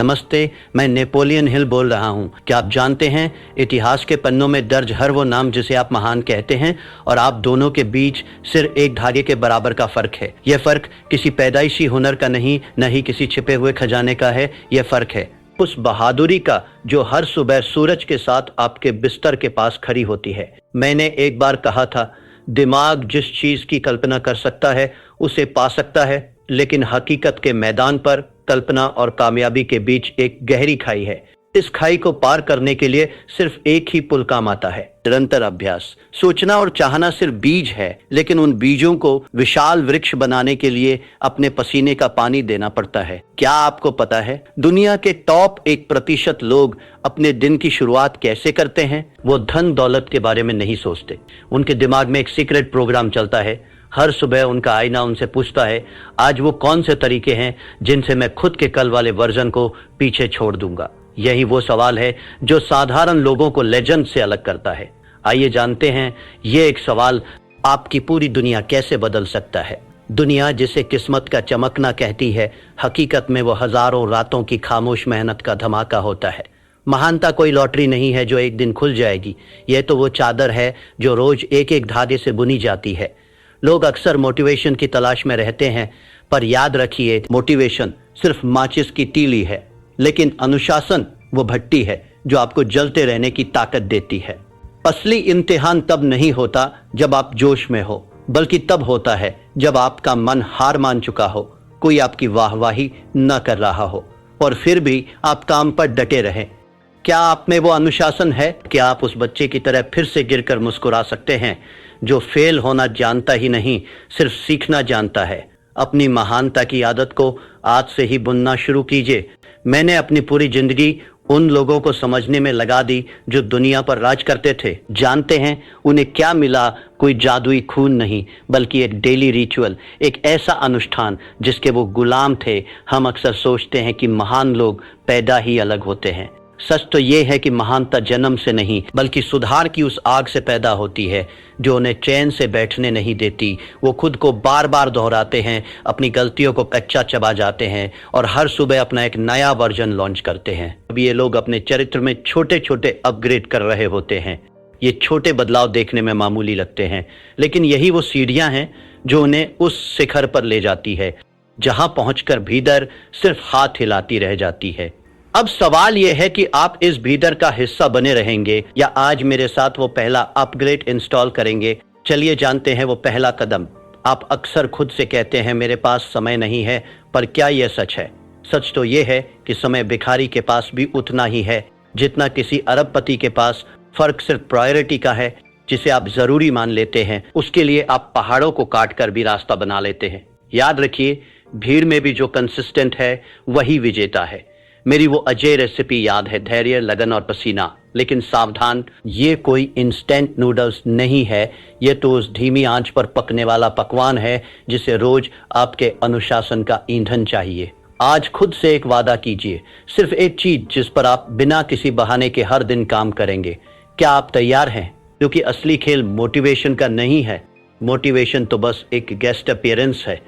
नमस्ते, मैं Napoleon Hill बोल रहा हूँ। क्या आप जानते हैं, इतिहास के पन्नों में दर्ज हर वो नाम जिसे आप महान कहते हैं और आप दोनों के बीच सिर्फ एक धागे के बराबर का फर्क है। यह फर्क किसी पैदाइशी हुनर का नहीं, न ही किसी छिपे हुए खजाने का है। यह फर्क है उस बहादुरी का जो हर सुबह सूरज के साथ आपके बिस्तर के पास खड़ी होती है। मैंने एक बार कहा था, दिमाग जिस चीज की कल्पना कर सकता है उसे पा सकता है, लेकिन हकीकत के मैदान पर कल्पना और कामयाबी के बीच एक गहरी खाई है। इस खाई को पार करने के लिए सिर्फ एक ही पुल काम आता है, निरंतर अभ्यास। सोचना और चाहना सिर्फ बीज है, लेकिन उन बीजों को विशाल वृक्ष बनाने के लिए अपने पसीने का पानी देना पड़ता है। क्या आपको पता है, दुनिया के टॉप 1% लोग अपने दिन की शुरुआत कैसे करते हैं? वो धन दौलत के बारे में नहीं सोचते। उनके दिमाग में एक सीक्रेट प्रोग्राम चलता है। हर सुबह उनका आईना उनसे पूछता है, आज वो कौन से तरीके हैं जिनसे मैं खुद के कल वाले वर्जन को पीछे छोड़ दूंगा। यही वो सवाल है जो साधारण लोगों को लेजेंड से अलग करता है। आइए जानते हैं, ये एक सवाल आपकी पूरी दुनिया कैसे बदल सकता है। दुनिया जिसे किस्मत का चमकना कहती है, हकीकत में वो हजारों रातों की खामोश मेहनत का धमाका होता है। महानता कोई लॉटरी नहीं है जो एक दिन खुल जाएगी। यह तो वो चादर है जो रोज एक एक धागे से बुनी जाती है। लोग अक्सर मोटिवेशन की तलाश में रहते हैं, पर याद रखिए, मोटिवेशन सिर्फ माचिस की तीली है, लेकिन अनुशासन वो भट्टी है जो आपको जलते रहने की ताकत देती है। असली इम्तिहान तब नहीं होता जब आप जोश में हो, बल्कि तब होता है जब आपका मन हार मान चुका हो, कोई आपकी वाहवाही न कर रहा हो और फिर भी आप काम पर डटे रहें। क्या आप में वो अनुशासन है? क्या आप उस बच्चे की तरह फिर से गिरकर मुस्कुरा सकते हैं जो फेल होना जानता ही नहीं, सिर्फ सीखना जानता है? अपनी महानता की आदत को आज से ही बुनना शुरू कीजिए। मैंने अपनी पूरी जिंदगी उन लोगों को समझने में लगा दी जो दुनिया पर राज करते थे। जानते हैं उन्हें क्या मिला? कोई जादुई खून नहीं, बल्कि एक डेली रिचुअल, एक ऐसा अनुष्ठान जिसके वो गुलाम थे। हम अक्सर सोचते हैं कि महान लोग पैदा ही अलग होते हैं। सच तो ये है कि महानता जन्म से नहीं, बल्कि सुधार की उस आग से पैदा होती है जो उन्हें चैन से बैठने नहीं देती। वो खुद को बार बार दोहराते हैं, अपनी गलतियों को कच्चा चबा जाते हैं और हर सुबह अपना एक नया वर्जन लॉन्च करते हैं। अब ये लोग अपने चरित्र में छोटे छोटे अपग्रेड कर रहे होते हैं। ये छोटे बदलाव देखने में मामूली लगते हैं, लेकिन यही वो सीढ़ियां हैं जो उन्हें उस शिखर पर ले जाती है जहां पहुंचकर भीतर सिर्फ हाथ हिलाती रह जाती है। अब सवाल यह है कि आप इस भीतर का हिस्सा बने रहेंगे या आज मेरे साथ वो पहला अपग्रेड इंस्टॉल करेंगे। चलिए जानते हैं वो पहला कदम। आप अक्सर खुद से कहते हैं, मेरे पास समय नहीं है, पर क्या यह सच है? सच तो यह है कि समय भिखारी के पास भी उतना ही है जितना किसी अरबपति के पास। फर्क सिर्फ प्रायोरिटी का है। जिसे आप जरूरी मान लेते हैं, उसके लिए आप पहाड़ों को काट कर भी रास्ता बना लेते हैं। याद रखिए, भीड़ में भी जो कंसिस्टेंट है वही विजेता है। मेरी वो अजय रेसिपी याद है, धैर्य, लगन और पसीना। लेकिन सावधान, ये कोई इंस्टेंट नूडल्स नहीं है। ये तो उस धीमी आंच पर पकने वाला पकवान है जिसे रोज आपके अनुशासन का ईंधन चाहिए। आज खुद से एक वादा कीजिए, सिर्फ एक चीज जिस पर आप बिना किसी बहाने के हर दिन काम करेंगे। क्या आप तैयार हैं? क्योंकि असली खेल मोटिवेशन का नहीं है। मोटिवेशन तो बस एक गेस्ट अपीयरेंस है।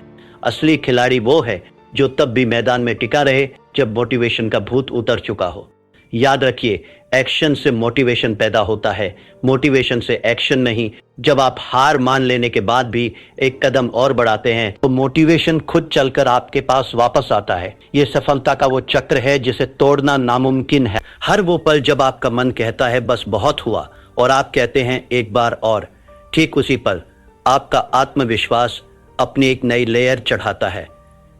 असली खिलाड़ी वो है जो तब भी मैदान में टिका रहे जब मोटिवेशन का भूत उतर चुका हो। याद रखिए, एक्शन से मोटिवेशन पैदा होता है, मोटिवेशन से एक्शन नहीं। जब आप हार मान लेने के बाद भी एक कदम और बढ़ाते हैं तो मोटिवेशन खुद चलकर आपके पास वापस आता है। ये सफलता का वो चक्र है जिसे तोड़ना नामुमकिन है। हर वो पल जब आपका मन कहता है बस बहुत हुआ, और आप कहते हैं एक बार और, ठीक उसी पल आपका आत्मविश्वास अपनी एक नई लेयर चढ़ाता है।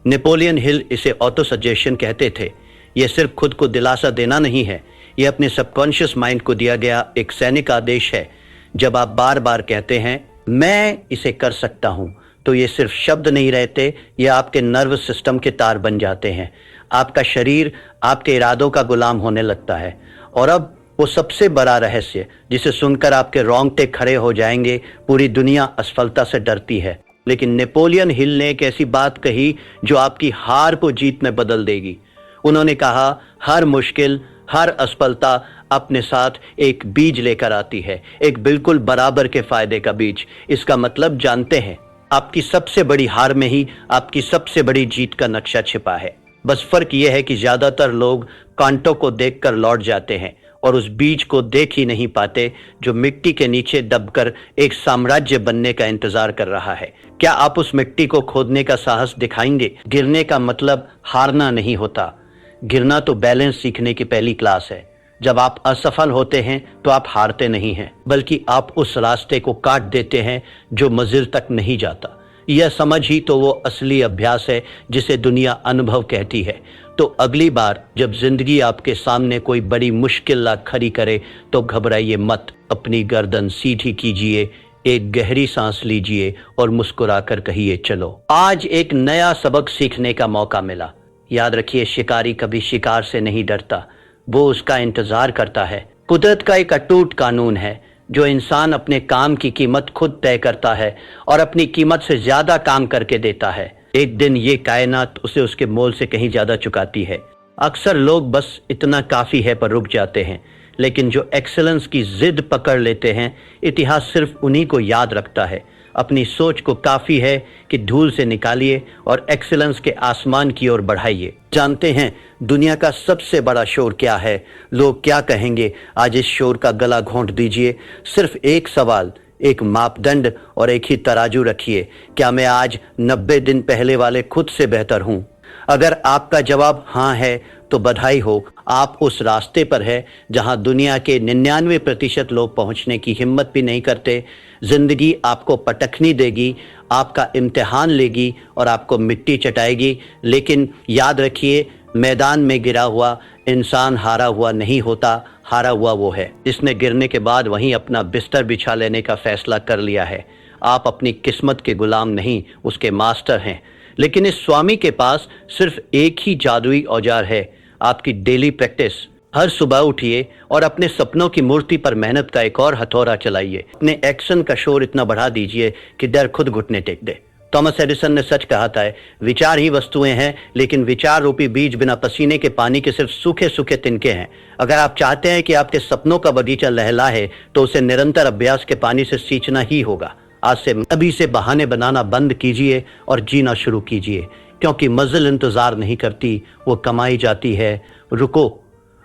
नेपोलियन हिल इसे ऑटो सजेशन कहते थे। यह सिर्फ खुद को दिलासा देना नहीं है, यह अपने सबकॉन्शियस माइंड को दिया गया एक सैनिक आदेश है। जब आप बार बार कहते हैं मैं इसे कर सकता हूं, तो ये सिर्फ शब्द नहीं रहते, ये आपके नर्वस सिस्टम के तार बन जाते हैं। आपका शरीर आपके इरादों का गुलाम होने लगता है। और अब वो सबसे बड़ा रहस्य जिसे सुनकर आपके रोंगटे खड़े हो जाएंगे, पूरी दुनिया असफलता से डरती है, लेकिन नेपोलियन हिल ने एक ऐसी बात कही जो आपकी हार को जीत में बदल देगी। उन्होंने कहा, हर मुश्किल, हर असफलता अपने साथ एक बीज लेकर आती है, एक बिल्कुल बराबर के फायदे का बीज। इसका मतलब जानते हैं, आपकी सबसे बड़ी हार में ही आपकी सबसे बड़ी जीत का नक्शा छिपा है। बस फर्क यह है कि ज्यादातर लोग कांटों को देखकर लौट जाते हैं और उस बीज को देख ही नहीं पाते जो मिट्टी के नीचे दबकर एक साम्राज्य बनने का इंतजार कर रहा है। क्या आप उस मिट्टी को खोदने का साहस दिखाएंगे? गिरने का मतलब हारना नहीं होता। गिरना तो बैलेंस सीखने की पहली क्लास है। जब आप असफल होते हैं तो आप हारते नहीं हैं, बल्कि आप उस रास्ते को काट देते हैं जो मंजिल तक नहीं जाता। यह समझ ही तो वो असली अभ्यास है जिसे दुनिया अनुभव कहती है। तो अगली बार जब जिंदगी आपके सामने कोई बड़ी मुश्किल ला खड़ी करे तो घबराइए मत। अपनी गर्दन सीधी कीजिए, एक गहरी सांस लीजिए और मुस्कुराकर कहिए चलो। आज एक नया सबक सीखने का मौका मिला। याद रखिए, शिकारी कभी शिकार से नहीं डरता, वो उसका इंतजार करता है। कुदरत का एक अटूट कानून है, जो इंसान अपने काम की कीमत खुद तय करता है और अपनी कीमत से ज्यादा काम करके देता है, एक दिन ये कायनात उसे उसके मोल से कहीं ज्यादा चुकाती है। अक्सर लोग बस इतना काफी है पर रुक जाते हैं, लेकिन जो एक्सेलेंस की जिद पकड़ लेते हैं, इतिहास सिर्फ उन्हीं को याद रखता है। अपनी सोच को काफी है कि धूल से निकालिए और एक्सेलेंस के आसमान की ओर बढ़ाइए। जानते हैं दुनिया का सबसे बड़ा शोर क्या है? लोग क्या कहेंगे? आज इस शोर का गला घोंट दीजिए। सिर्फ एक सवाल, एक मापदंड और एक ही तराजू रखिए। क्या मैं आज 90 दिन पहले वाले खुद से बेहतर हूं? अगर आपका जवाब हाँ है तो बधाई हो, आप उस रास्ते पर है जहां दुनिया के 99% लोग पहुंचने की हिम्मत भी नहीं करते। जिंदगी आपको पटखनी देगी, आपका इम्तिहान लेगी और आपको मिट्टी चटाएगी, लेकिन याद रखिए, मैदान में गिरा हुआ इंसान हारा हुआ नहीं होता। हारा हुआ वो है जिसने गिरने के बाद वहीं अपना बिस्तर बिछा लेने का फैसला कर लिया है। आप अपनी किस्मत के गुलाम नहीं, उसके मास्टर हैं। लेकिन इस स्वामी के पास सिर्फ एक ही जादुई औजार है, आपकी डेली प्रैक्टिस। हर सुबह उठिए और अपने सपनों की मूर्ति पर मेहनत का एक और हथौड़ा चलाइए। अपने एक्शन का शोर इतना बढ़ा दीजिए कि डर खुद घुटने टेक दे। थॉमस एडिसन ने सच कहा था, विचार ही वस्तुएं हैं, लेकिन विचार रूपी बीज बिना पसीने के पानी के सिर्फ सूखे सूखे तिनके हैं। अगर आप चाहते हैं कि आपके सपनों का बगीचा लहलाए तो उसे निरंतर अभ्यास के पानी से सींचना ही होगा। आज से अभी से बहाने बनाना बंद कीजिए और जीना शुरू कीजिए, क्योंकि मंजिल इंतजार नहीं करती, वो कमाई जाती है। रुको,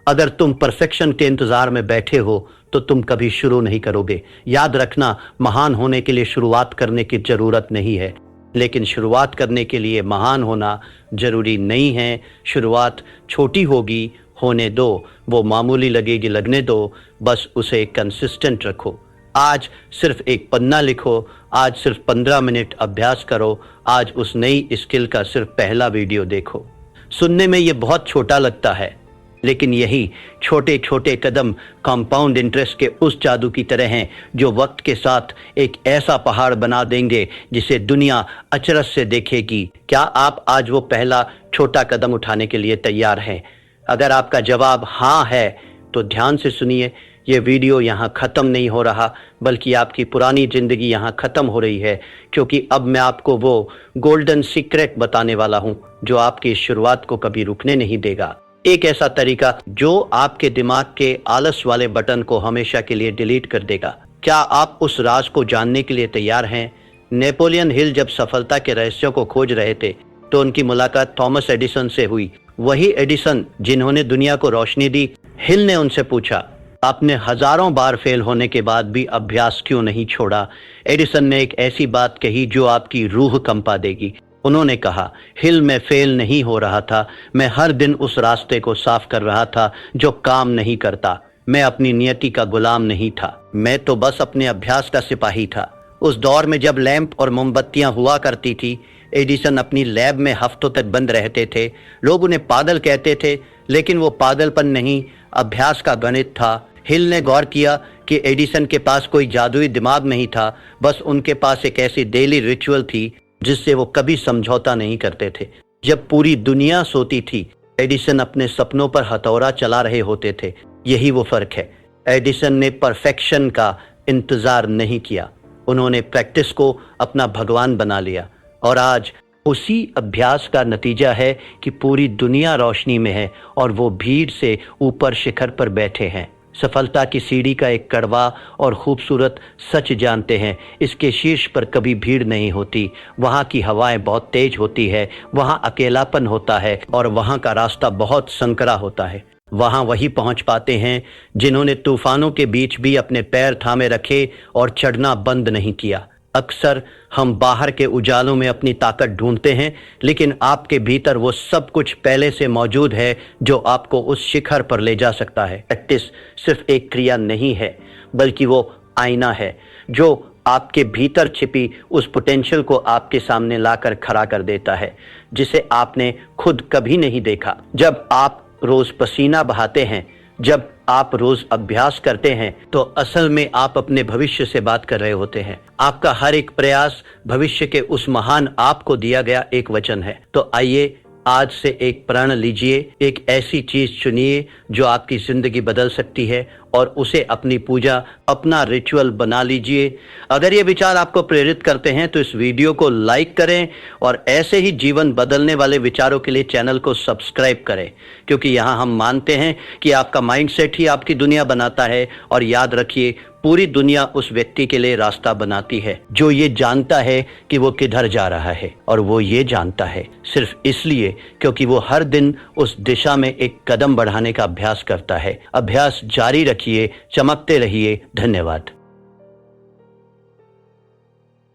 अगर तुम परफेक्शन के इंतजार में बैठे हो तो तुम कभी शुरू नहीं करोगे। याद रखना, महान होने के लिए शुरुआत करने की जरूरत नहीं है, लेकिन शुरुआत करने के लिए महान होना जरूरी नहीं है। शुरुआत छोटी होगी, होने दो, वो मामूली लगेगी, लगने दो, बस उसे कंसिस्टेंट रखो। आज सिर्फ एक पन्ना लिखो, आज सिर्फ 15 मिनट अभ्यास करो, आज उस नई स्किल का सिर्फ पहला वीडियो देखो। सुनने में ये बहुत छोटा लगता है, लेकिन यही छोटे छोटे कदम कंपाउंड इंटरेस्ट के उस जादू की तरह हैं जो वक्त के साथ एक ऐसा पहाड़ बना देंगे जिसे दुनिया अचरज से देखेगी। क्या आप आज वो पहला छोटा कदम उठाने के लिए तैयार हैं? अगर आपका जवाब हाँ है तो ध्यान से सुनिए। ये वीडियो यहाँ ख़त्म नहीं हो रहा, बल्कि आपकी पुरानी ज़िंदगी यहाँ ख़त्म हो रही है, क्योंकि अब मैं आपको वो गोल्डन सीक्रेट बताने वाला हूँ जो आपकी शुरुआत को कभी रुकने नहीं देगा। एक ऐसा तरीका जो आपके दिमाग के आलस वाले बटन को हमेशा के लिए डिलीट कर देगा। क्या आप उस राज को जानने के लिए तैयार हैं? नेपोलियन हिल जब सफलता के रहस्यों को खोज रहे थे तो उनकी मुलाकात थॉमस एडिसन से हुई। वही एडिसन जिन्होंने दुनिया को रोशनी दी। हिल ने उनसे पूछा, आपने हजारों बार फेल होने के बाद भी अभ्यास क्यों नहीं छोड़ा? एडिसन ने एक ऐसी बात कही जो आपकी रूह कंपा देगी। उन्होंने कहा, हिल में फेल नहीं हो रहा था, मैं हर दिन उस रास्ते को साफ कर रहा था जो काम नहीं करता। मैं अपनी नियति का गुलाम नहीं था, मैं तो बस अपने अभ्यास का सिपाही था। उस दौर में जब लैंप और मोमबत्तियां हुआ करती थी, एडिसन अपनी लैब में हफ्तों तक बंद रहते थे। लोग उन्हें पागल कहते थे, लेकिन वो पागलपन नहीं, अभ्यास का गणित था। हिल ने गौर किया कि एडिसन के पास कोई जादुई दिमाग नहीं था, बस उनके पास एक ऐसी डेली रिचुअल थी जिससे वो कभी समझौता नहीं करते थे। जब पूरी दुनिया सोती थी, एडिसन अपने सपनों पर हथौड़ा चला रहे होते थे। यही वो फर्क है। एडिसन ने परफेक्शन का इंतजार नहीं किया, उन्होंने प्रैक्टिस को अपना भगवान बना लिया। और आज उसी अभ्यास का नतीजा है कि पूरी दुनिया रोशनी में है और वो भीड़ से ऊपर शिखर पर बैठे हैं। सफलता की सीढ़ी का एक कड़वा और खूबसूरत सच जानते हैं, इसके शीर्ष पर कभी भीड़ नहीं होती, वहाँ की हवाएं बहुत तेज होती है, वहाँ अकेलापन होता है और वहाँ का रास्ता बहुत संकरा होता है। वहाँ वही पहुँच पाते हैं जिन्होंने तूफानों के बीच भी अपने पैर थामे रखे और चढ़ना बंद नहीं किया। अक्सर हम बाहर के उजालों में अपनी ताकत ढूंढते हैं, लेकिन आपके भीतर वो सब कुछ पहले से मौजूद है जो आपको उस शिखर पर ले जा सकता है। प्रैक्टिस सिर्फ एक क्रिया नहीं है, बल्कि वो आईना है जो आपके भीतर छिपी उस पोटेंशियल को आपके सामने लाकर खड़ा कर देता है, जिसे आपने खुद कभी नहीं देखा। जब आप रोज पसीना बहाते हैं, जब आप रोज अभ्यास करते हैं, तो असल में आप अपने भविष्य से बात कर रहे होते हैं। आपका हर एक प्रयास भविष्य के उस महान आप को दिया गया एक वचन है। तो आइए आज से एक प्रण लीजिए, एक ऐसी चीज चुनिए जो आपकी जिंदगी बदल सकती है और उसे अपनी पूजा, अपना रिचुअल बना लीजिए। अगर ये विचार आपको प्रेरित करते हैं तो इस वीडियो को लाइक करें और ऐसे ही जीवन बदलने वाले विचारों के लिए चैनल को सब्सक्राइब करें, क्योंकि यहाँ हम मानते हैं कि आपका माइंडसेट ही आपकी दुनिया बनाता है। और याद रखिए, पूरी दुनिया उस व्यक्ति के लिए रास्ता बनाती है जो ये जानता है कि वो किधर जा रहा है, और वो ये जानता है सिर्फ इसलिए क्योंकि वो हर दिन उस दिशा में एक कदम बढ़ाने का अभ्यास करता है। अभ्यास जारी रखिए, चमकते रहिए। धन्यवाद।